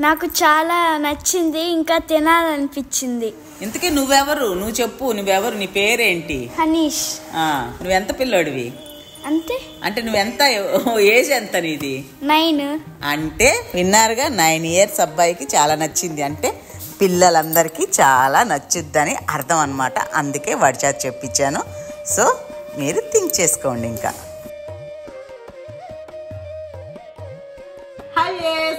నాకు చాలా నచ్చింది, ఇంకా తినాలనిపించింది. ఇంతకీ నువ్వెవరు? నువ్వు చెప్పు, నువ్వెవరు? నీ పేరేంటి? హనీష్. నువ్వెంత పిల్లోడివి? అంటే నువ్వెంత ఏజ్ ఎంత నీది? 9. అంటే విన్నారుగా, 9 years అబ్బాయికి చాలా నచ్చింది అంటే పిల్లలందరికీ చాలా నచ్చుద్దని అర్థం అనమాట. అందుకే వాడి చేత చెప్పించాను. సో మీరు థింక్ చేసుకోండి. ఇంకా హాయ్,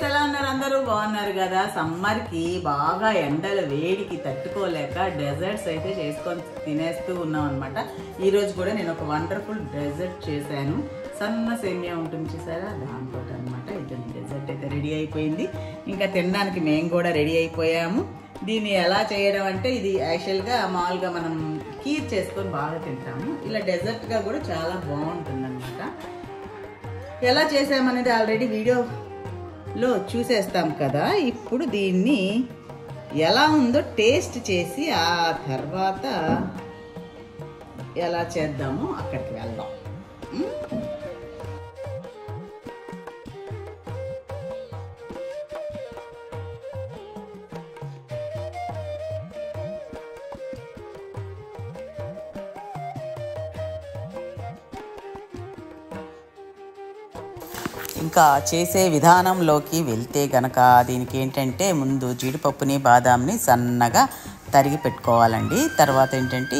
ఎలా ఉన్నారు అందరూ? బాగున్నారు కదా? సమ్మర్కి బాగా ఎండల వేడికి తట్టుకోలేక డెజర్ట్స్ అయితే చేసుకొని తినేస్తూ ఉన్నాం అనమాట. ఈరోజు కూడా నేను ఒక వండర్ఫుల్ డెజర్ట్ చేశాను. సన్న సేమియా ఉంటుంది చూసారా, దాంతో అనమాట. ఇది డెజర్ట్ అయితే రెడీ అయిపోయింది. ఇంకా తినడానికి మేము కూడా రెడీ అయిపోయాము. దీన్ని ఎలా చేయడం అంటే, ఇది యాక్చువల్గా మామూలుగా మనం కీర్ చేసుకొని బాగా తింటాము. ఇలా డెజర్ట్గా కూడా చాలా బాగుంటుంది అనమాట. ఎలా చేసామనేది ఆల్రెడీ వీడియోలో చూసేస్తాం కదా. ఇప్పుడు దీన్ని ఎలా ఉందో టేస్ట్ చేసి ఆ తర్వాత ఎలా చేద్దామో అక్కడికి వెళ్దాం. ఇంకా చేసే విధానంలోకి వెళ్తే గనక, దీనికి ఏంటంటే ముందు జీడిపప్పుని బాదాంని సన్నగా తరిగి పెట్టుకోవాలండి. తర్వాత ఏంటంటే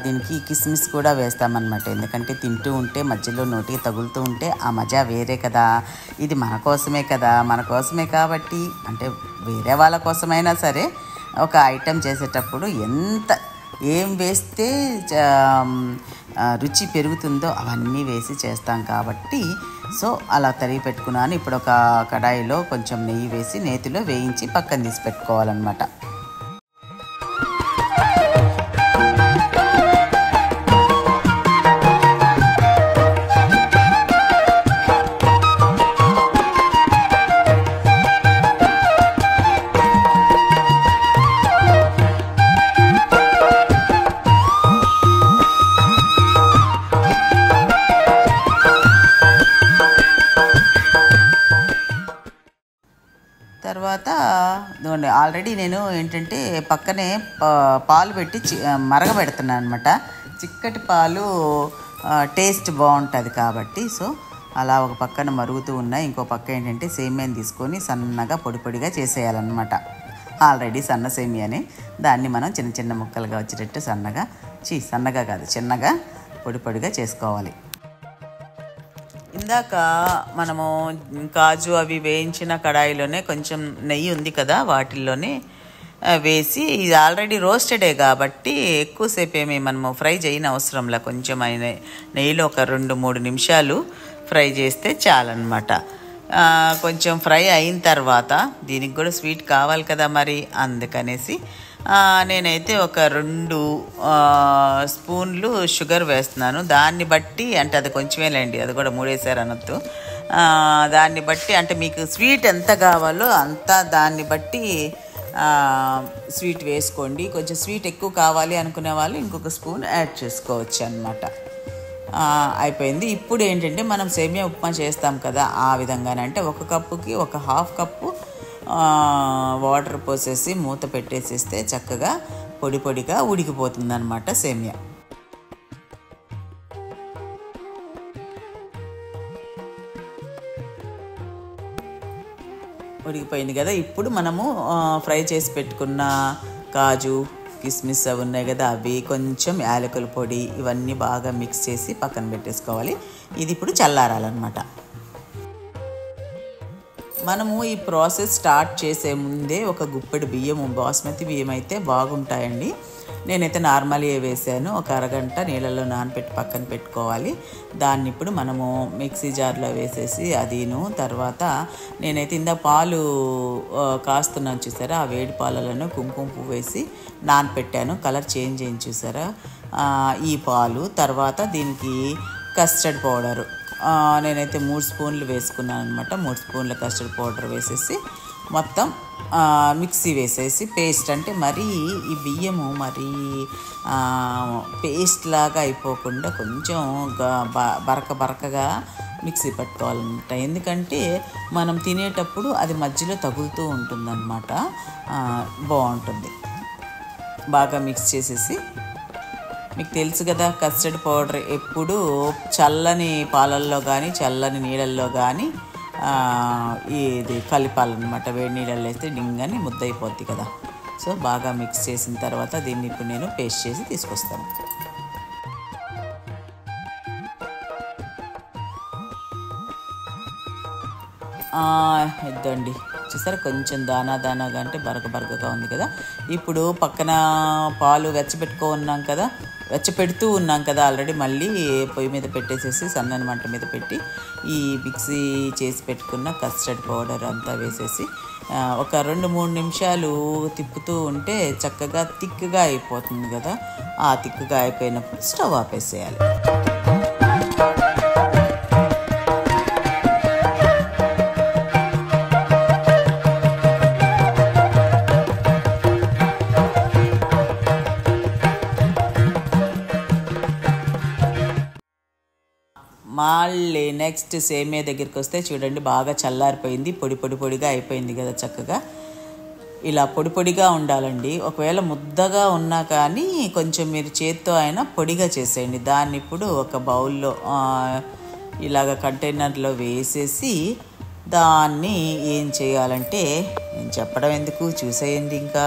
దీనికి కిస్మిస్ కూడా వేస్తామన్నమాట. ఎందుకంటే తింటూ ఉంటే మధ్యలో నోటికి తగులుతూ ఉంటే ఆ మజా వేరే కదా. ఇది మన కోసమే కదా, మన కోసమే కాబట్టి, అంటే వేరే వాళ్ళ కోసమైనా సరే ఒక ఐటెం చేసేటప్పుడు ఏం వేస్తే రుచి పెరుగుతుందో అవన్నీ వేసి చేస్తాం కాబట్టి, సో అలా తరిగి పెట్టుకున్నాను. ఇప్పుడు ఒక కడాయిలో కొంచెం నెయ్యి వేసి నేతిలో వేయించి పక్కన తీసి పెట్టుకోవాలన్నమాట. తర్వాత ఆల్రెడీ నేను ఏంటంటే పక్కనే పాలు పెట్టి మరగబెడుతున్నాను అనమాట. చిక్కటి పాలు టేస్ట్ బాగుంటుంది కాబట్టి. సో అలా ఒక పక్కన మరుగుతూ ఉన్నాయి. ఇంకో పక్క ఏంటంటే సేమియాని తీసుకొని సన్నగా పొడిగా చేసేయాలన్నమాట. ఆల్రెడీ సన్న సేమియాని దాన్ని మనం చిన్న చిన్న ముక్కలుగా వచ్చేటట్టు సన్నగా కాదు, చిన్నగా పొడిగా చేసుకోవాలి. ఇందాక మనము కాజు అవి వేయించిన కడాయిలోనే కొంచెం నెయ్యి ఉంది కదా, వాటిల్లోనే వేసి, ఇది ఆల్రెడీ రోస్టెడే కాబట్టి ఎక్కువసేపు ఏమి మనము ఫ్రై చేయని అవసరంలా. కొంచెం నెయ్యిలో ఒక 2-3 నిమిషాలు ఫ్రై చేస్తే చాలన్నమాట. కొంచెం ఫ్రై అయిన తర్వాత దీనికి కూడా స్వీట్ కావాలి కదా మరి, అందుకనేసి నేనైతే ఒక 2 స్పూన్లు షుగర్ వేస్తున్నాను. దాన్ని బట్టి, అంటే అది కొంచెమేలేండి, అది కూడా 3 వేసారు అనొద్దు. దాన్ని బట్టి, అంటే మీకు స్వీట్ ఎంత కావాలో అంత దాన్ని బట్టి స్వీట్ వేసుకోండి. కొంచెం స్వీట్ ఎక్కువ కావాలి అనుకునే వాళ్ళు ఇంకొక స్పూన్ యాడ్ చేసుకోవచ్చు అన్నమాట. అయిపోయింది. ఇప్పుడు ఏంటంటే మనం సేమియా ఉప్మా చేస్తాం కదా, ఆ విధంగానే, అంటే 1 కప్పుకి 1/2 కప్పు వాటర్ పోసేసి మూత పెట్టేసేస్తే చక్కగా పొడిగా ఉడికిపోతుంది అన్నమాట సేమియా. ఉడికిపోయింది కదా. ఇప్పుడు మనము ఫ్రై చేసి పెట్టుకున్న కాజు కిస్మిస్ అవి ఉన్నాయి కదా, అవి కొంచెం యాలకుల పొడి ఇవన్నీ బాగా మిక్స్ చేసి పక్కన పెట్టేసుకోవాలి. ఇది ఇప్పుడు చల్లారాలన్నమాట. మనము ఈ ప్రాసెస్ స్టార్ట్ చేసే ముందే ఒక గుప్పెడు బియ్యము, బాస్మతి బియ్యం అయితే బాగుంటాయండి. నేనైతే నార్మల్ వేసాను. ఒక అరగంట నీళ్ళలో నానబెట్టి పక్కన పెట్టుకోవాలి. దాన్ని ఇప్పుడు మనము మిక్సీ జార్లో వేసేసి తర్వాత నేనైతే ఇందా పాలు కాస్తున్నాను చూసారా, ఆ వేడి పాలలను కుంకుమ పువ్వు వేసి నానపెట్టాను. కలర్ చేంజ్ అయింది చూసారా ఈ పాలు. తర్వాత దీనికి కస్టర్డ్ పౌడరు నేనైతే 3 స్పూన్లు వేసుకున్నాను అనమాట. 3 స్పూన్ల కస్టర్డ్ పౌడర్ వేసేసి మొత్తం మిక్సీ వేసేసి పేస్ట్, అంటే మరీ ఈ బియ్యము మరీ పేస్ట్ లాగా అయిపోకుండా కొంచెం బరకగా మిక్సీ పట్టుకోవాలన్నమాట. ఎందుకంటే మనం తినేటప్పుడు అది మధ్యలో తగులుతూ ఉంటుందన్నమాట. బాగుంటుంది. బాగా మిక్స్ చేసేసి, మీకు తెలుసు కదా కస్టర్డ్ పౌడర్ ఎప్పుడు చల్లని పాలల్లో కానీ చల్లని నీళ్ళల్లో కానీ ఇది కలిపాలన్నమాట. వేడి నీళ్ళల్లో వేస్తే డింగని ముద్ద అయిపోద్ది కదా. సో బాగా మిక్స్ చేసిన తర్వాత దీన్ని ఇప్పుడు నేను పేస్ట్ చేసి తీసుకొస్తాను. ఇద్దండి, చూసారా కొంచెం దానాగా అంటే బరకగా ఉంది కదా. ఇప్పుడు పక్కన పాలు వెచ్చపెడుతూ ఉన్నాం కదా ఆల్రెడీ. మళ్ళీ పొయ్యి మీద పెట్టేసేసి సన్నని మంట మీద పెట్టి ఈ మిక్సీ చేసి పెట్టుకున్న కస్టర్డ్ పౌడర్ అంతా వేసేసి ఒక 2-3 నిమిషాలు తిప్పుతూ ఉంటే చక్కగా థిక్గా అయిపోతుంది కదా. ఆ థిక్గా అయిపోయినప్పుడు స్టవ్ ఆపేసేయాలి. మళ్ళీ నెక్స్ట్ సేమియా దగ్గరికి వస్తే చూడండి, బాగా చల్లారిపోయింది, పొడిగా అయిపోయింది కదా. చక్కగా ఇలా పొడిగా ఉండాలండి. ఒకవేళ ముద్దగా ఉన్నా కానీ కొంచెం మీరు చేత్తో అయినా పొడిగా చేసేయండి. దాన్ని ఇప్పుడు ఒక బౌల్లో ఇలాగ కంటైనర్లో వేసేసి దాన్ని ఏం చేయాలంటే, నేను చెప్పడం ఎందుకు, చూసేయండి. ఇంకా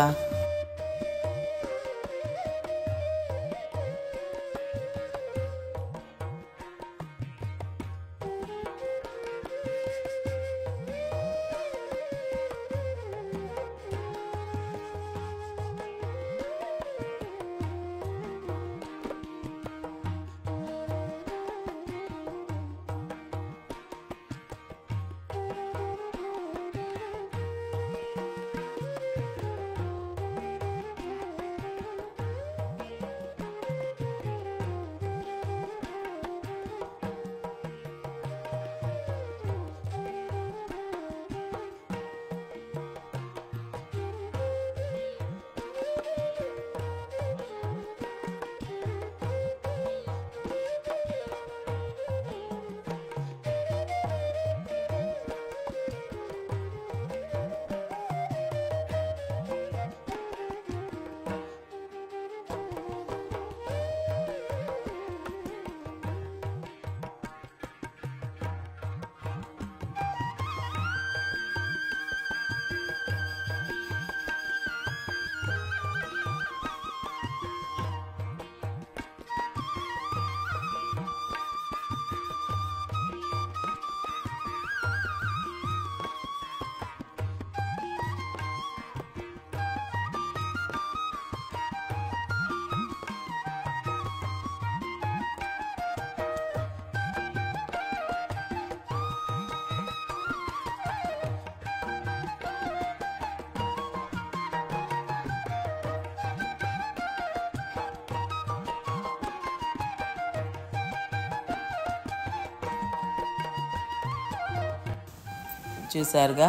చూసారుగా,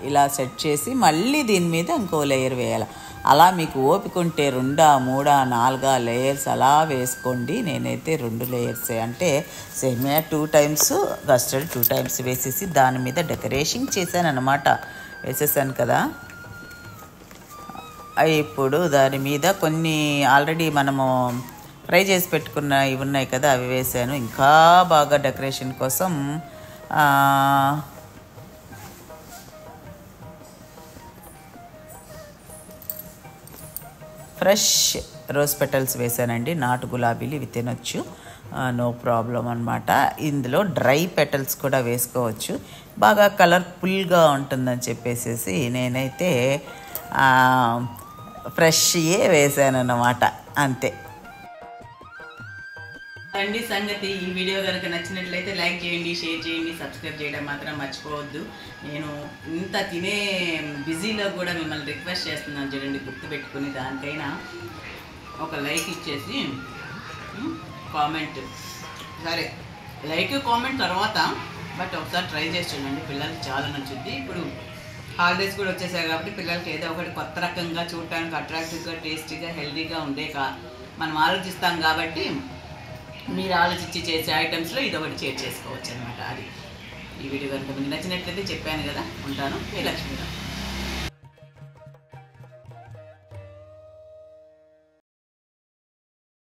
ఇలా సెట్ చేసి మళ్ళీ దీని మీద ఇంకో లేయర్ వేయాలి. అలా మీకు ఓపిక ఉంటే 2, 3, 4 లేయర్స్ అలా వేసుకోండి. నేనైతే 2 లేయర్సే, అంటే సేమియా 2 టైమ్స్, కస్టర్డ్ 2 టైమ్స్ వేసేసి దాని మీద డెకరేషన్ చేశాను అన్నమాట. వేసేసాను కదా. ఇప్పుడు దాని మీద కొన్ని ఆల్రెడీ మనము ఫ్రై చేసి పెట్టుకున్న ఇవి ఉన్నాయి కదా, అవి వేసాను. ఇంకా బాగా డెకరేషన్ కోసం ఫ్రెష్ రోజ్ పెటల్స్ వేసానండి. నాటు గులాబీలు ఇవి తినొచ్చు, నో ప్రాబ్లం అన్నమాట. ఇందులో డ్రై పెటల్స్ కూడా వేసుకోవచ్చు, బాగా కలర్ఫుల్గా ఉంటుందని చెప్పేసి నేనైతే ఫ్రెష్యే వేసాను అన్నమాట. అంతే అండి సంగతి. ఈ వీడియో కనుక నచ్చినట్లయితే లైక్ చేయండి, షేర్ చేయండి, సబ్స్క్రైబ్ చేయడం మాత్రం మర్చిపోవద్దు. నేను ఇంత తినే బిజీలో కూడా మిమ్మల్ని రిక్వెస్ట్ చేస్తున్నాను చూడండి, గుర్తుపెట్టుకుని దానికైనా ఒక లైక్ ఇచ్చేసి కామెంట్, సరే లైక్ కామెంట్ తర్వాత బట్ ఒకసారి ట్రై చేసి చూడండి, పిల్లలకి చాలా నచ్చుద్ది. ఇప్పుడు హాలిడేస్ కూడా వచ్చేసాయి కాబట్టి పిల్లలకి ఏదో ఒకటి కొత్త రకంగా చూడటానికి అట్రాక్టివ్గా, టేస్టీగా, హెల్తీగా ఉండే మనం ఆలోచిస్తాం కాబట్టి మీరు ఆలోచించి చేసే ఐటమ్స్లో ఇదొకటి షేర్ చేసుకోవచ్చు అనమాట. అది ఈ వీడియో కనుక మీకు నచ్చినట్లయితే చెప్పాను కదా. ఉంటాను. మీ లక్ష్మీరావు.